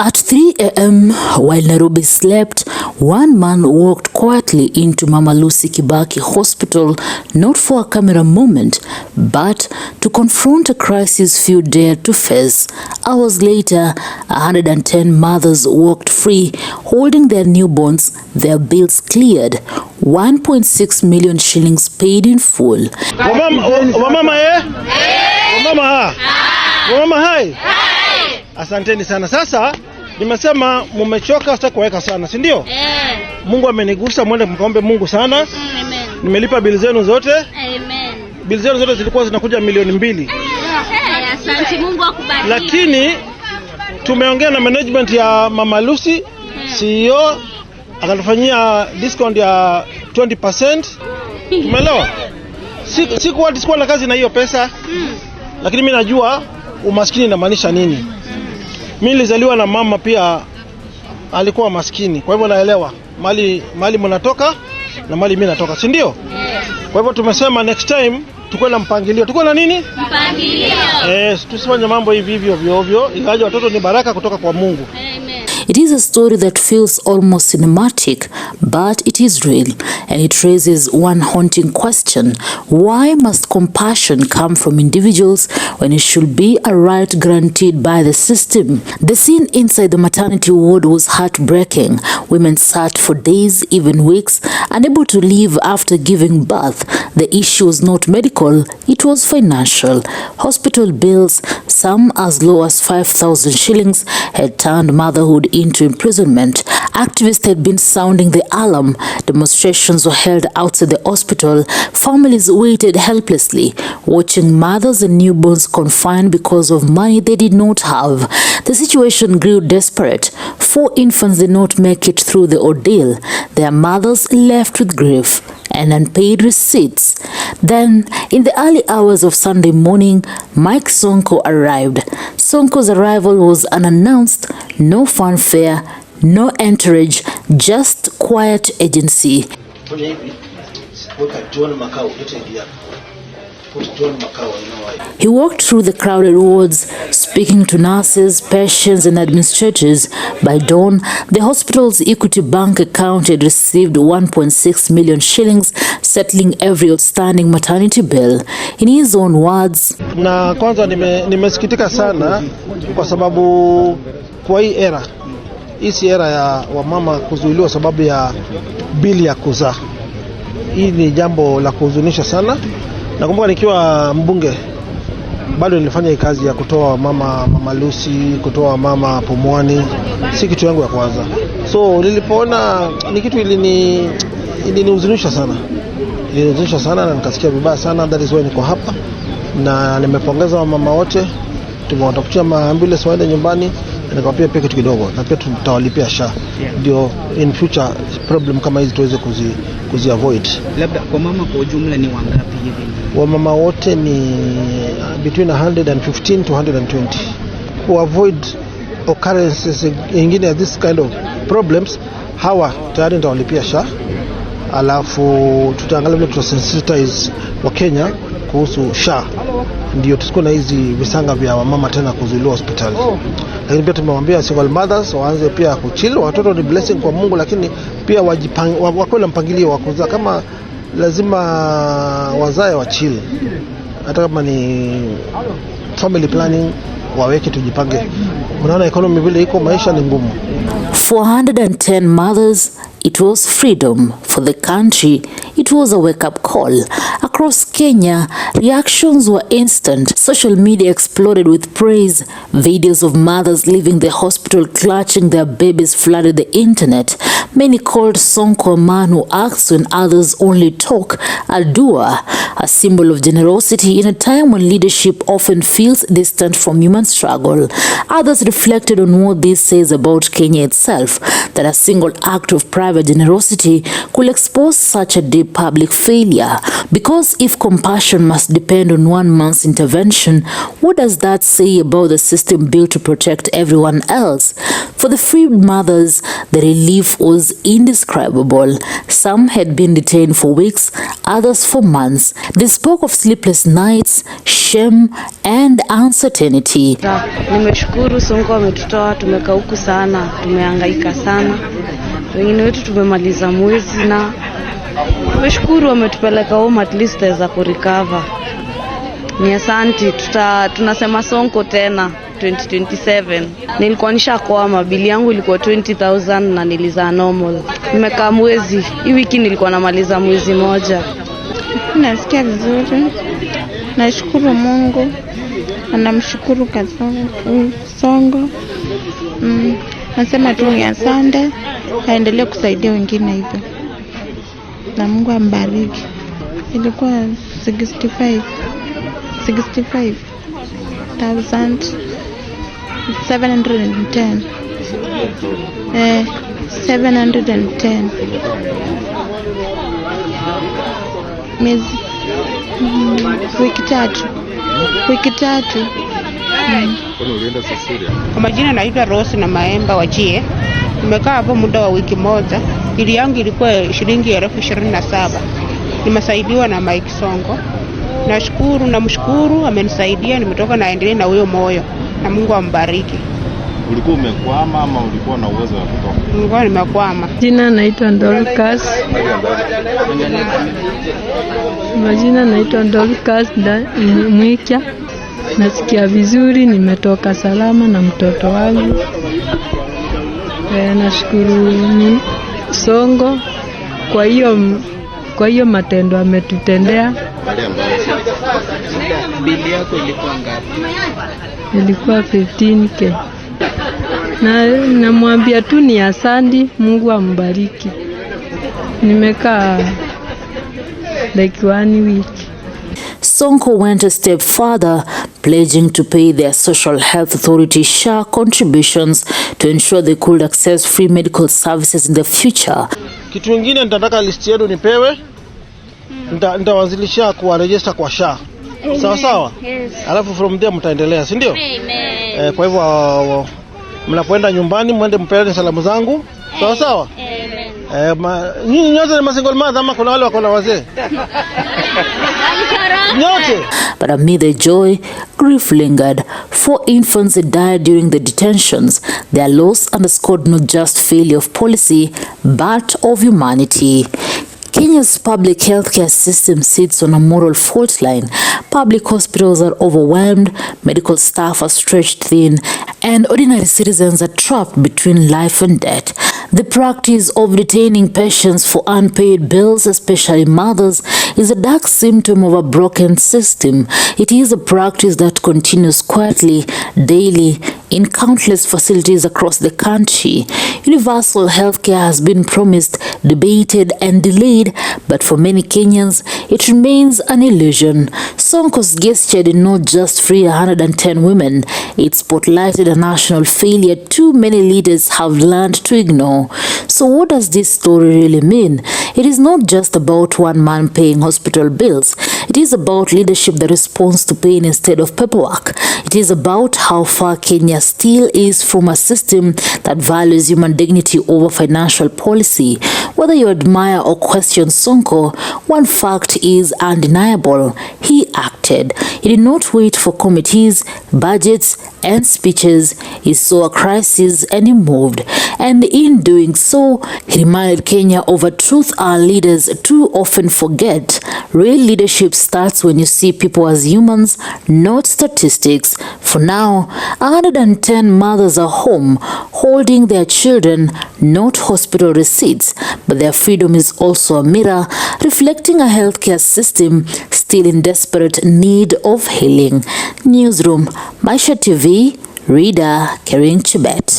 At 3 a.m., while Nairobi slept, one man walked quietly into Mama Lucy Kibaki Hospital, not for a camera moment, but to confront a crisis few dared to face. Hours later, 110 mothers walked free, holding their newborns, their bills cleared, 1.6 million shillings paid in full. Asanteni sana. Sasa nimesema mumechoka, sasa kuweka sana, si ndio? Mungu amenigusa, mwende mkaombe Mungu sana. Amen. Nimelipa bili zenu zote. Amen. Bili zenu zote zilikuwa zinakuja 2 milioni. Asante, Mungu akubariki. Lakini tumeongea na management ya Mama Lucy, CEO akatufanyia discount ya 20%. Umeelewa? Sikuwa na kazi na hiyo pesa. Lakini mimi najua umaskini inamaanisha nini. Mimi nilizaliwa na mama pia alikuwa maskini. Kwa hivyo naelewa mali mnatoka na mali mimi natoka, si ndio? Kwa hivyo tumesema next time tukue na mpangilio. Tukue na nini? Mpangilio. Tusifanye mambo hivi ovyo ovyo. Ingawa watoto ni baraka kutoka kwa Mungu. It is a story that feels almost cinematic, but it is real, and it raises one haunting question. Why must compassion come from individuals when it should be a right guaranteed by the system? The scene inside the maternity ward was heartbreaking. Women sat for days, even weeks, unable to leave after giving birth. The issue was not medical, it was financial. Hospital bills, some as low as 5,000 shillings, had turned motherhood into imprisonment. Activists had been sounding the alarm. Demonstrations were held outside the hospital. Families waited helplessly, watching mothers and newborns confined because of money they did not have. The situation grew desperate. 4 infants did not make it through the ordeal. Their mothers left with grief and unpaid receipts. Then, in the early hours of Sunday morning, Mike Sonko arrived. Sonko's arrival was unannounced, no fanfare, no entourage, just quiet agency. He walked through the crowded wards, speaking to nurses, patients, and administrators. By dawn, the hospital's Equity Bank account had received 1.6 million shillings, settling every outstanding maternity bill. In his own words, na kwanza nimesikitika sana kwa sababu kwa hii era, ya wamama kuzuiliwa sababu ya bili ya kuzaa. Hii ni jambo la kuhuzunisha sana. Nakumbuka nikiwa mbunge bado nilifanya kazi ya kutoa Mama Lucy, kutoa mama Pumwani, si kitu yangu ya kwanza. So nilipoona ni kitu ilinihuzunisha sana. Ilinihuzunisha sana na nikasikia vibaya sana. That is why niko hapa na nimepongeza mama wote. Tumewatafutia maambulance waende nyumbani, nikawapia pia kitu kidogo na pia tutawalipia SHA. Ndio in future problem kama hizi tuweze kuzi avoid. Labda kwa mama kwa ujumla ni wangapi hivi? Wamama wote ni between 115 to 120. To avoid occurrences ingine ya this kind of problems, hawa tayari nitawalipia SHA. Alafu tutaangalia vile tutasensitize wa Kenya kuhusu SHA. Ndio tusiko na hizi visanga vya mama tena kuzuiliwa hospitali. Lakini pia tumemwambia single mothers waanze pia kuchill. Watoto ni blessing kwa Mungu, lakini pia wakoe na mpangilio wa kuzaa. Kama lazima wazae wa chill, hata kama ni family planning waweke, tujipange. Unaona economy vile iko, maisha ni ngumu. 410 mothers, it was freedom. For the country, it was a wake-up call. Across Kenya, reactions were instant. Social media exploded with praise. Videos of mothers leaving the hospital clutching their babies flooded the internet. Many called Sonko a man who acts when others only talk, a doer, a symbol of generosity in a time when leadership often feels distant from human struggle. Others reflected on what this says about Kenya itself, that a single act of private generosity could expose such a deep public failure. Because Because if compassion must depend on one man's intervention, what does that say about the system built to protect everyone else? For the freed mothers, the relief was indescribable. Some had been detained for weeks, others for months. They spoke of sleepless nights, shame, and uncertainty. Nimeshukuru Sonko ametutoa, tumekaa huku sana, tumehangaika sana. Wengine wetu tumemaliza mwezi na nimeshukuru ametupeleka home, at least za kurecover. Ni asante, tunasema Sonko tena 2027. Nilikuwa nishakwama, bili yangu ilikuwa 20,000 na nilizaa normal. Nimekaa mwezi, hii wiki nilikuwa namaliza mwezi moja. Nasikia vizuri. Nashukuru Mungu. Namshukuru Sonko. Nasema tu ni asante. Aendelee kusaidia wengine hivyo. Na Mungu ambariki. Ilikuwa 65,710. 710. Wiki tatu. Kwa majina naitwa Rose na Maemba Wajie. Nimekaa hapo muda wa wiki moja. Bili yangu ilikuwa shilingi 27,000. Nimesaidiwa na Mike Sonko. Nashukuru na mshukuru, amenisaidia, nimetoka naendelea na huyo moyo. Na Mungu ambariki. Ulikuwa umekwama ama ulikuwa na uwezo wa kutoka? Nilikuwa nimekwama. Jina naitwa Dorcas. Majina naitwa Dorcas Mwikia. Nasikia vizuri, nimetoka salama na mtoto wangu. Nashukuru Sonko kwa hiyo matendo ametutendea. Bili yako ilikuwa ngapi? Ilikuwa 15K. Na namwambia tu ni asante, Mungu ambariki. Nimekaa like 1 week. Sonko went a step further, pledging to pay their Social Health Authority SHA contributions to ensure they could access free medical services in the future. Kitu kingine nitataka listi yenu nipewe. Nitawazilisha kuwaregister kwa SHA. Sawa sawa? Yes. Alafu from there mtaendelea, si ndio? Amen. Kwa hivyo mnapoenda nyumbani mwende mpeane salamu zangu. Sawa sawa? Amen. Nyinyi nyote ni single mother ama kuna wale wako na wazee? Nyote. But amid the joy, grief lingered. 4 infants had died during the detentions. Their loss underscored not just failure of policy, but of humanity. Kenya's public healthcare system sits on a moral fault line. Public hospitals are overwhelmed, medical staff are stretched thin, and ordinary citizens are trapped between life and death. The practice of detaining patients for unpaid bills, especially mothers, is a dark symptom of a broken system. It is a practice that continues quietly, daily, in countless facilities across the country. Universal healthcare has been promised, debated, and delayed, but for many Kenyans, it remains an illusion. Sonko's gesture did not just free 110 women, it spotlighted a national failure too many leaders have learned to ignore. So what does this story really mean? It is not just about one man paying hospital bills. It is about leadership that responds to pain instead of paperwork. It is about how far Kenya still is from a system that values human dignity over financial policy. Whether you admire or question Sonko, one fact is undeniable. He acted. He did not wait for committees, budgets, and speeches. He saw a crisis and he moved. And in doing so, he reminded Kenya of a truth our leaders too often forget. Real leadership starts when you see people as humans, not statistics. For now, 110 mothers are home, holding their children, not hospital receipts. But their freedom is also a mirror, reflecting a healthcare system still in desperate need of healing. Newsroom, Maisha TV, Reader, Kering Chibet.